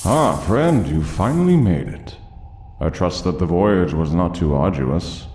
Ah, friend, you finally made it. I trust that the voyage was not too arduous.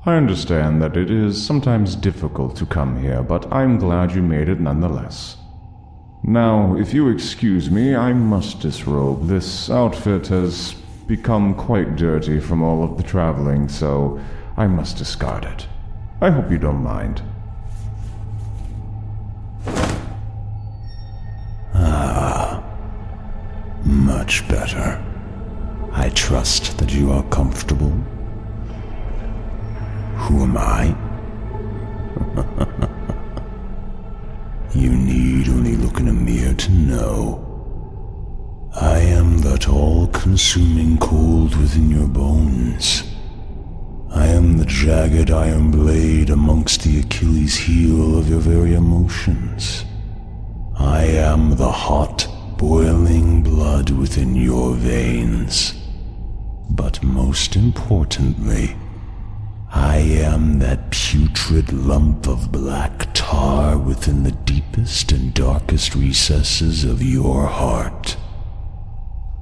I understand that it is sometimes difficult to come here, but I'm glad you made it nonetheless. Now, if you excuse me, I must disrobe. This outfit has become quite dirty from all of the traveling, so I must discard it. I hope you don't mind. Much better. I trust that you are comfortable. Who am I? You need only look in a mirror to know. I am that all-consuming cold within your bones. I am the jagged iron blade amongst the Achilles heel of your very emotions. I am the hot, boiling blood within your veins. But most importantly, I am that putrid lump of black tar within the deepest and darkest recesses of your heart.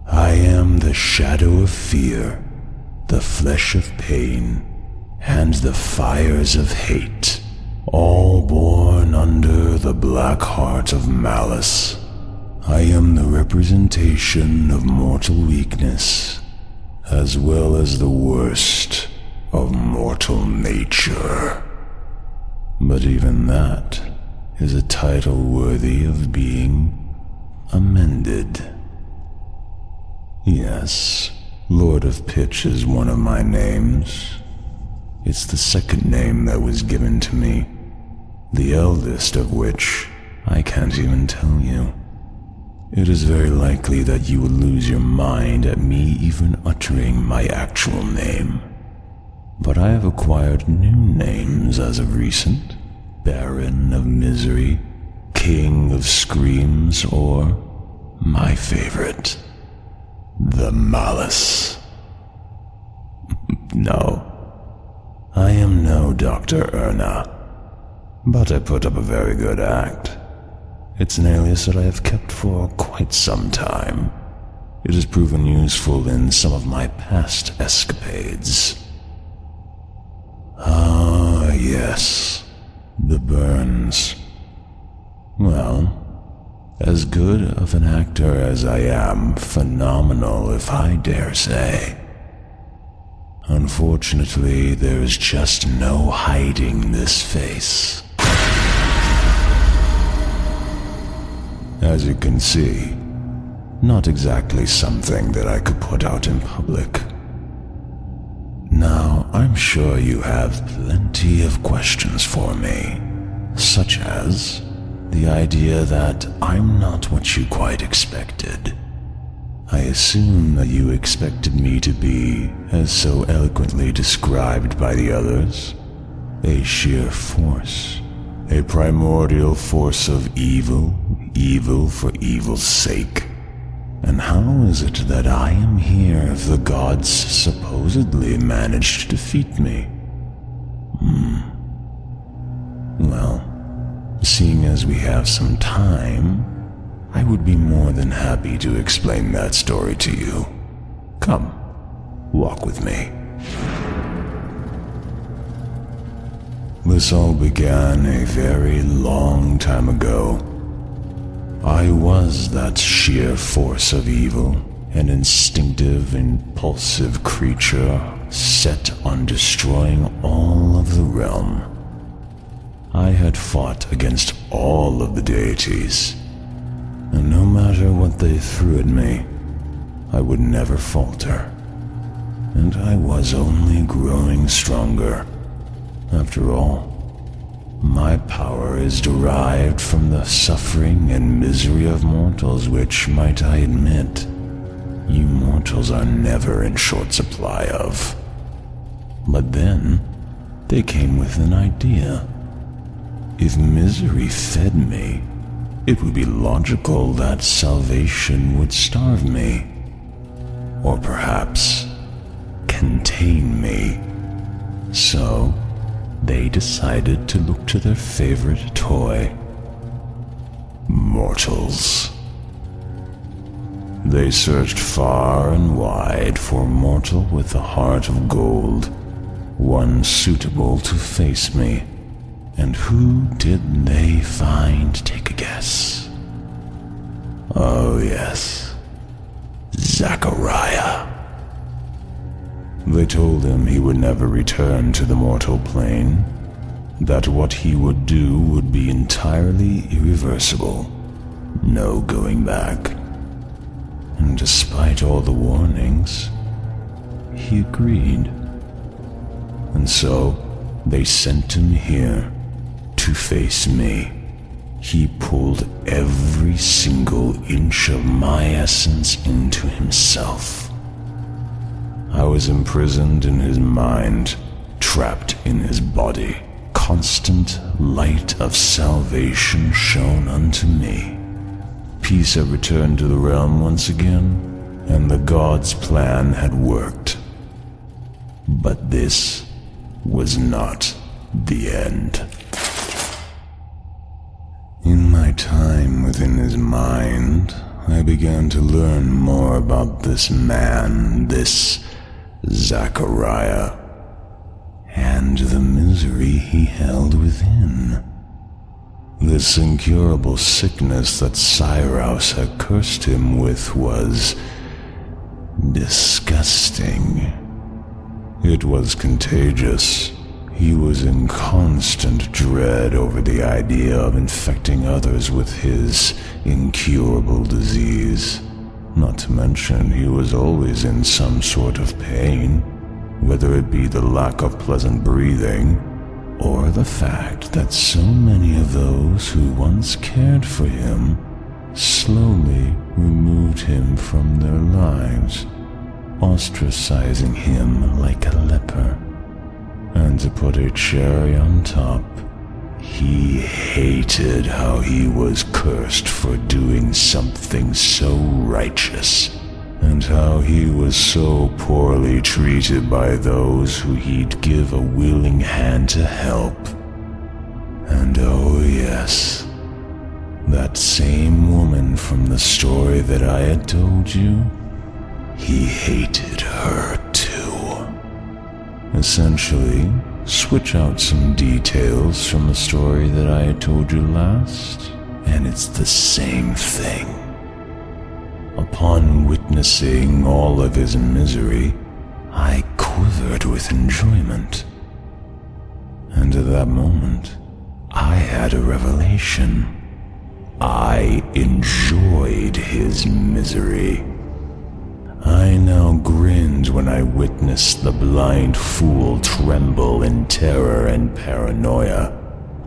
I am the shadow of fear, the flesh of pain, and the fires of hate, all born under the black heart of malice. I am the representation of mortal weakness, as well as the worst of mortal nature. But even that is a title worthy of being amended. Yes, Lord of Pitch is one of my names. It's the second name that was given to me, the eldest of which I can't even tell you. It is very likely that you will lose your mind at me even uttering my actual name. But I have acquired new names as of recent. Baron of Misery, King of Screams, or my favorite, the Malice. No, I am no Dr. Erna, but I put up a very good act. It's an alias that I have kept for quite some time. It has proven useful in some of my past escapades. Ah, yes, the burns. Well, as good of an actor as I am, phenomenal if I dare say. Unfortunately, there is just no hiding this face. As you can see, not exactly something that I could put out in public. Now, I'm sure you have plenty of questions for me, such as the idea that I'm not what you quite expected. I assume that you expected me to be, as so eloquently described by the others, a sheer force. A primordial force of evil, evil for evil's sake. And how is it that I am here if the gods supposedly managed to defeat me? Well, seeing as we have some time, I would be more than happy to explain that story to you. Come, walk with me. This all began a very long time ago. I was that sheer force of evil, an instinctive, impulsive creature set on destroying all of the realm. I had fought against all of the deities, and no matter what they threw at me, I would never falter. And I was only growing stronger. After all, my power is derived from the suffering and misery of mortals, which, might I admit, you mortals are never in short supply of. But then, they came with an idea. If misery fed me, it would be logical that salvation would starve me. Or perhaps, contain me. So, they decided to look to their favorite toy, mortals. They searched far and wide for a mortal with a heart of gold, one suitable to face me. And who did they find? Take a guess. Oh yes, Zachariah. They told him he would never return to the mortal plane, that what he would do would be entirely irreversible, no going back. And despite all the warnings, he agreed. And so they sent him here to face me. He pulled every single inch of my essence into himself. I was imprisoned in his mind, trapped in his body. Constant light of salvation shone unto me. Peace had returned to the realm once again, and the gods' plan had worked. But this was not the end. In my time within his mind, I began to learn more about this man, this Zachariah, and the misery he held within. This incurable sickness that Cyros had cursed him with was disgusting. It was contagious. He was in constant dread over the idea of infecting others with his incurable disease. Not to mention, he was always in some sort of pain, whether it be the lack of pleasant breathing, or the fact that so many of those who once cared for him slowly removed him from their lives, ostracizing him like a leper. And to put a cherry on top, he hated how he was cursed for doing something so righteous, and how he was so poorly treated by those who he'd give a willing hand to help. And oh yes, that same woman from the story that I had told you, he hated her too. Essentially, switch out some details from the story that I had told you last, and it's the same thing. Upon witnessing all of his misery, I quivered with enjoyment. And at that moment, I had a revelation. I enjoyed his misery. I now grinned when I witnessed the blind fool tremble in terror and paranoia.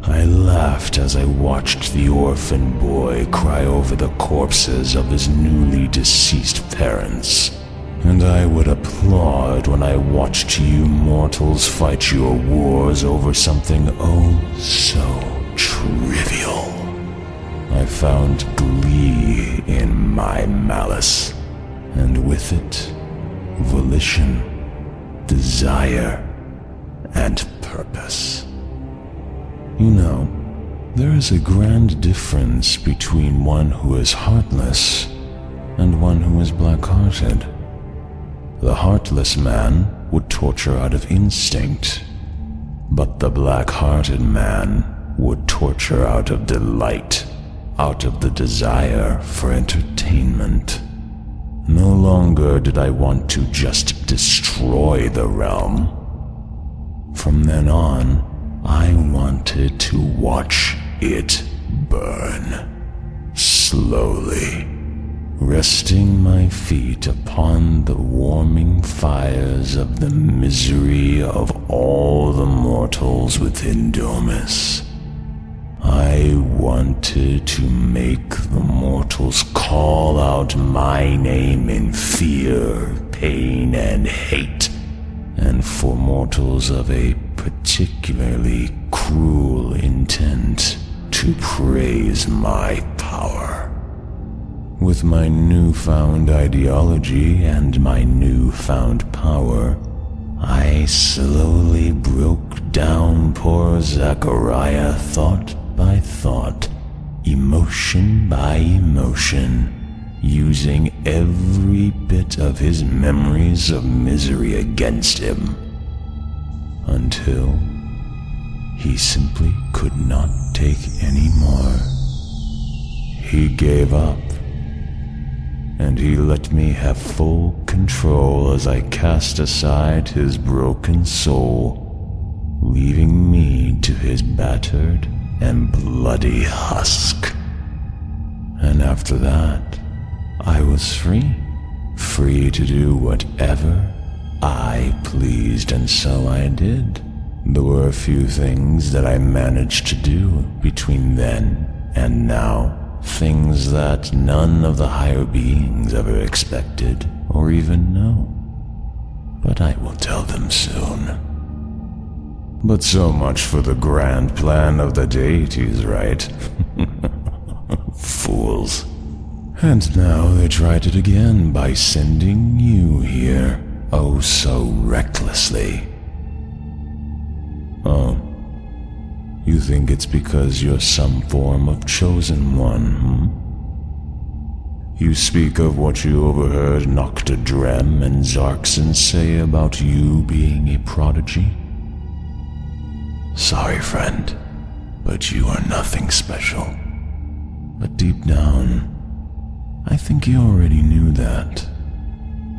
I laughed as I watched the orphan boy cry over the corpses of his newly deceased parents. And I would applaud when I watched you mortals fight your wars over something oh so trivial. I found glee in my malice, and with it, volition, desire, and purpose. You know, there is a grand difference between one who is heartless and one who is black-hearted. The heartless man would torture out of instinct, but the black-hearted man would torture out of delight, out of the desire for entertainment. No longer did I want to just destroy the realm. From then on, I wanted to watch it burn, slowly, resting my feet upon the warming fires of the misery of all the mortals within Domus. I wanted to make the mortals call out my name in fear, pain, and hate, and for mortals of a particularly cruel intent to praise my power. With my newfound ideology and my newfound power, I slowly broke down poor Zachariah thought by thought, emotion by emotion, using every bit of his memories of misery against him, until he simply could not take any more. He gave up, and he let me have full control as I cast aside his broken soul, leaving me to his battered and bloody husk. And after that, I was free to do whatever I pleased, and so I did. There were a few things that I managed to do between then and now, things that none of the higher beings ever expected or even know. But I will tell them soon. But so much for the grand plan of the deities, right? Fools. And now they tried it again by sending you here, oh so recklessly. Oh, you think it's because you're some form of chosen one, You speak of what you overheard Nocta Drem and Zarkson say about you being a prodigy? Sorry, friend, but you are nothing special. But deep down, I think he already knew that.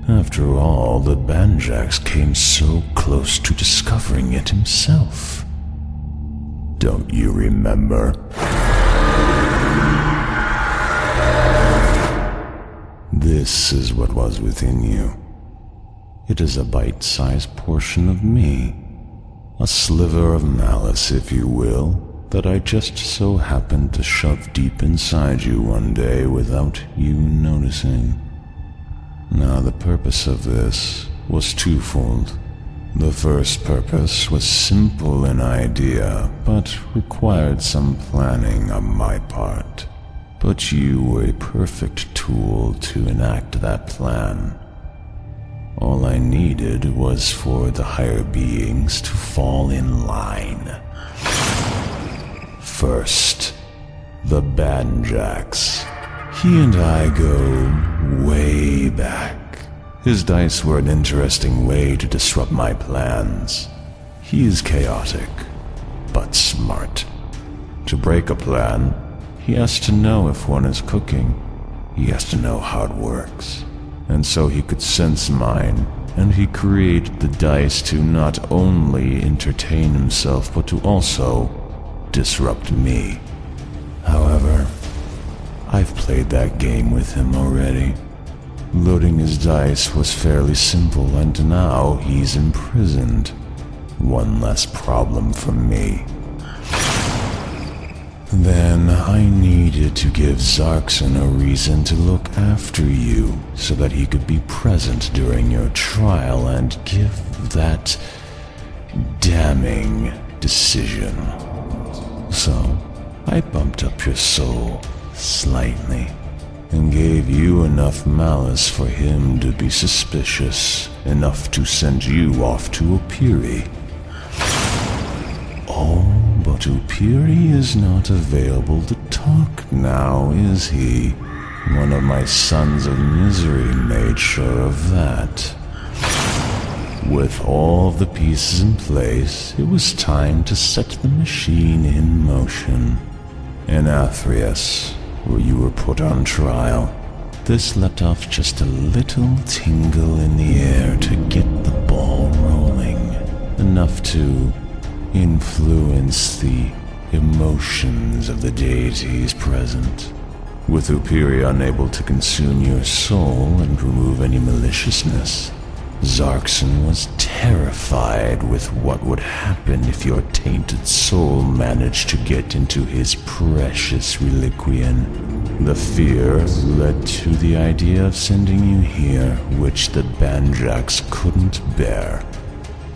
After all, the Banjax came so close to discovering it himself. Don't you remember? This is what was within you. It is a bite-sized portion of me, a sliver of malice, if you will, that I just so happened to shove deep inside you one day without you noticing. Now, the purpose of this was twofold. The first purpose was simple in idea, but required some planning on my part. But you were a perfect tool to enact that plan. All I needed was for the higher beings to fall in line. First, the Banjax. He and I go way back. His dice were an interesting way to disrupt my plans. He is chaotic, but smart. To break a plan, he has to know if one is cooking. He has to know how it works. And so he could sense mine, and he created the dice to not only entertain himself, but to also disrupt me. However, I've played that game with him already. Loading his dice was fairly simple, and now he's imprisoned. One less problem for me. Then I needed to give Zarkson a reason to look after you, so that he could be present during your trial and give that damning decision. So I bumped up your soul slightly, and gave you enough malice for him to be suspicious, enough to send you off to Opiri. Oh, but Opiri is not available to talk now, is he? One of my sons of misery made sure of that. With all the pieces in place, it was time to set the machine in motion. In Athreus, where you were put on trial, this let off just a little tingle in the air to get the ball rolling, enough to influence the emotions of the deities present. With Opiri unable to consume your soul and remove any maliciousness, Zarkson was terrified with what would happen if your tainted soul managed to get into his precious reliquian. The fear led to the idea of sending you here, which the Banjax couldn't bear,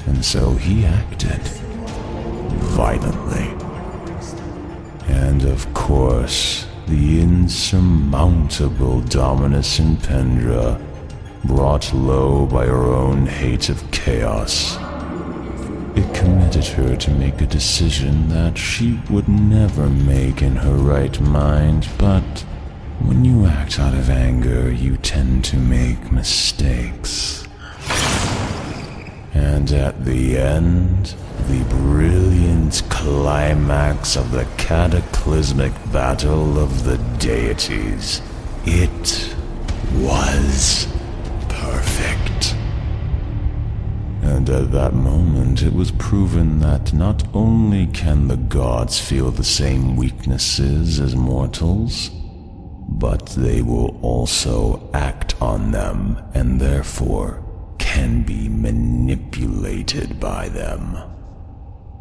and so he acted violently. And of course, the insurmountable Dominus in Pendra, brought low by her own hate of chaos. It committed her to make a decision that she would never make in her right mind, but When you act out of anger, you tend to make mistakes. And at the end, the brilliant climax of the cataclysmic battle of the deities, it was perfect. And at that moment, it was proven that not only can the gods feel the same weaknesses as mortals, but they will also act on them and therefore can be manipulated by them.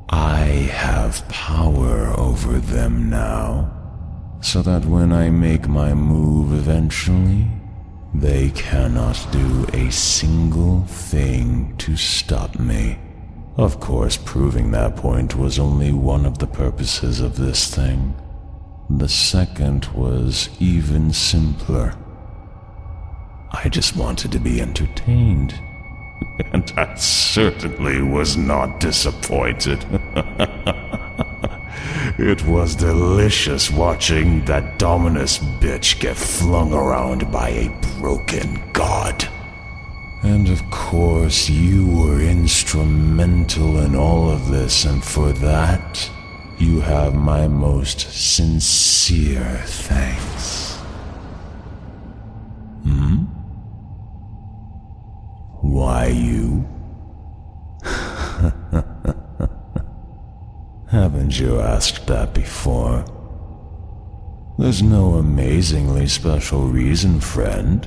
I have power over them now, so that when I make my move eventually, they cannot do a single thing to stop me. Of course, proving that point was only one of the purposes of this thing. The second was even simpler. I just wanted to be entertained. And I certainly was not disappointed. It was delicious watching that Dominus bitch get flung around by a broken god. And of course, you were instrumental in all of this, and for that, you have my most sincere thanks. Why you? Haven't you asked that before? There's no amazingly special reason, friend.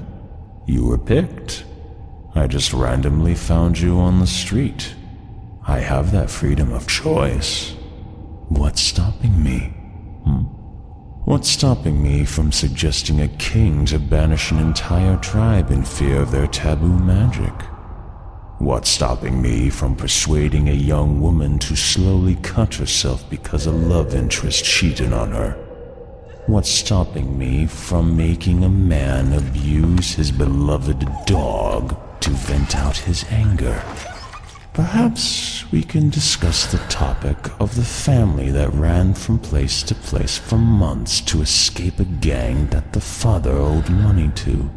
You were picked. I just randomly found you on the street. I have that freedom of choice. What's stopping me? What's stopping me from suggesting a king to banish an entire tribe in fear of their taboo magic? What's stopping me from persuading a young woman to slowly cut herself because a love interest cheated on her? What's stopping me from making a man abuse his beloved dog to vent out his anger? Perhaps we can discuss the topic of the family that ran from place to place for months to escape a gang that the father owed money to.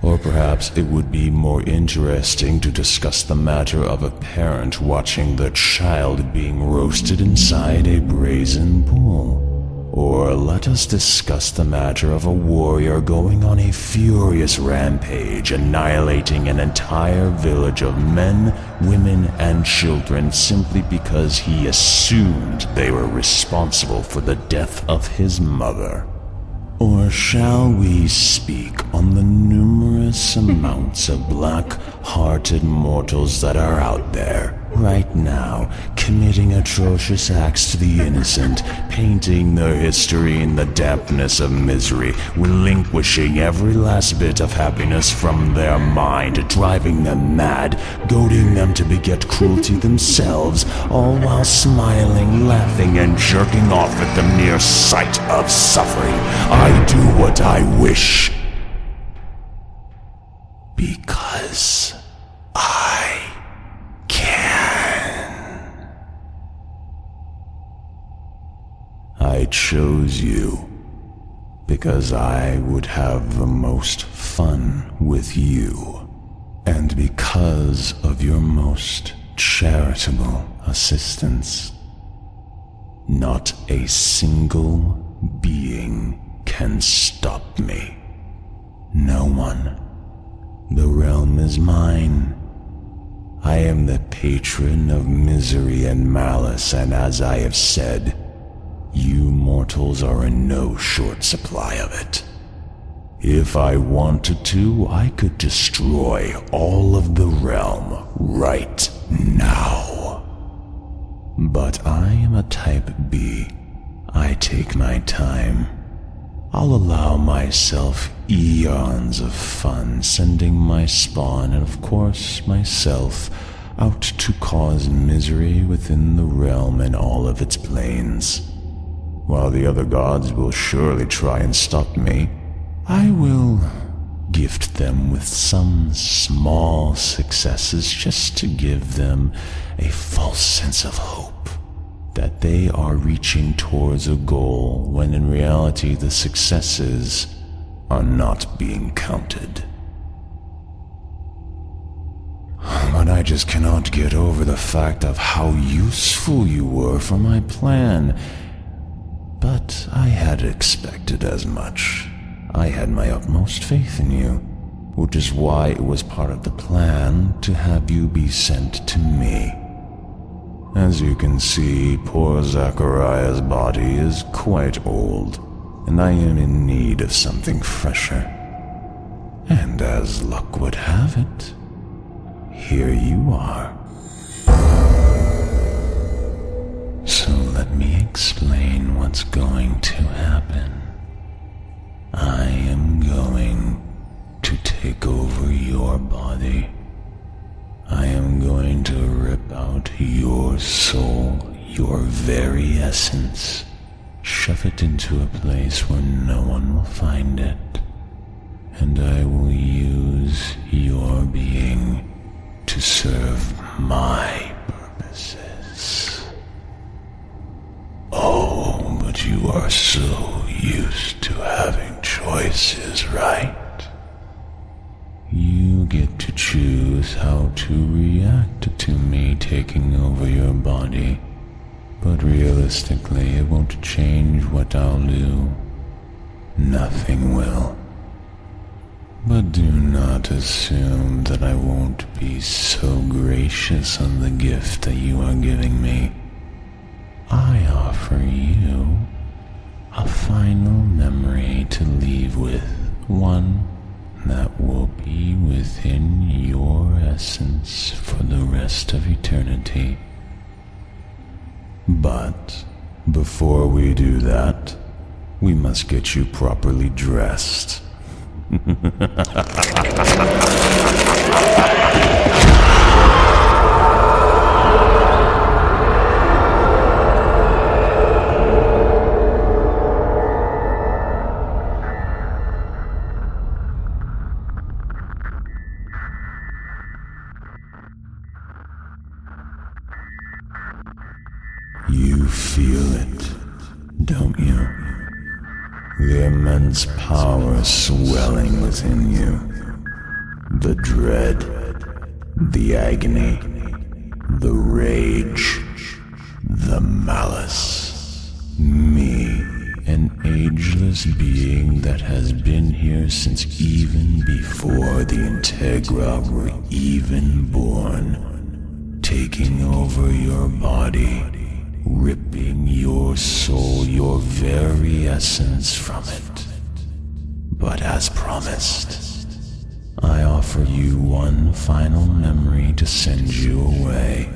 Or perhaps it would be more interesting to discuss the matter of a parent watching their child being roasted inside a brazen bull. Or let us discuss the matter of a warrior going on a furious rampage, annihilating an entire village of men, women, and children simply because he assumed they were responsible for the death of his mother. Or shall we speak on the numerous amounts of black-hearted mortals that are out there, right now, committing atrocious acts to the innocent, painting their history in the dampness of misery, relinquishing every last bit of happiness from their mind, driving them mad, goading them to beget cruelty themselves, all while smiling, laughing, and jerking off at the mere sight of suffering. I do what I wish. Because I can. I chose you because I would have the most fun with you, and because of your most charitable assistance. Not a single being can stop me. No one. The realm is mine. I am the patron of misery and malice, and as I have said, you mortals are in no short supply of it. If I wanted to, I could destroy all of the realm right now. But I am a type B. I take my time. I'll allow myself eons of fun, sending my spawn, and of course myself, out to cause misery within the realm and all of its planes. While the other gods will surely try and stop me, I will gift them with some small successes just to give them a false sense of hope that they are reaching towards a goal, when in reality the successes are not being counted. But I just cannot get over the fact of how useful you were for my plan. But I had expected as much. I had my utmost faith in you, which is why it was part of the plan to have you be sent to me. As you can see, poor Zachariah's body is quite old, and I am in need of something fresher. And as luck would have it, here you are. So let me explain what's going to happen. I am going to take over your body. I am going to rip out your soul, your very essence, shove it into a place where no one will find it, and I will use your being to serve my purposes. Oh, but you are so used to having choices, right? You get to choose how to react to me taking over your body, but realistically it won't change what I'll do. Nothing will. But do not assume that I won't be so gracious on the gift that you are giving me. I offer you a final memory to leave with, one that will be within your essence for the rest of eternity. But before we do that, we must get you properly dressed. You feel it, don't you? The immense power swelling within you. The dread, the agony, the rage, the malice. Me, an ageless being that has been here since even before the Integra were even born, taking over your body, ripping your soul, your very essence from it. But as promised, I offer you one final memory to send you away.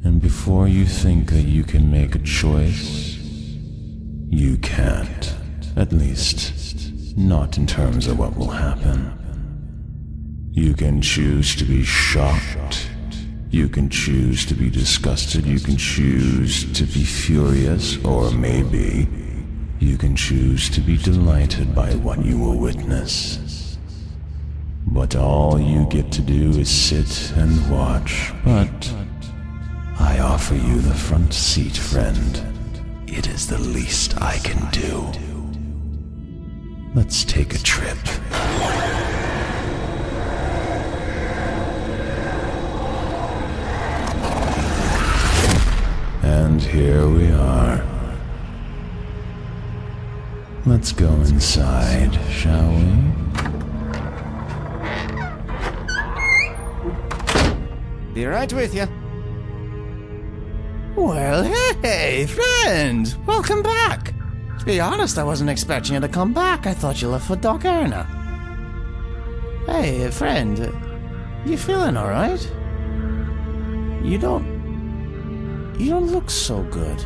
And before you think that you can make a choice, you can't. At least, not in terms of what will happen. You can choose to be shocked. You can choose to be disgusted, you can choose to be furious, or maybe you can choose to be delighted by what you will witness. But all you get to do is sit and watch. But I offer you the front seat, friend. It is the least I can do. Let's take a trip. And here we are. Let's go inside, shall we? Be right with you. Well, hey, friend! Welcome back! To be honest, I wasn't expecting you to come back. I thought you left for Doc Erna. Hey, friend, you feeling alright? You don't look so good.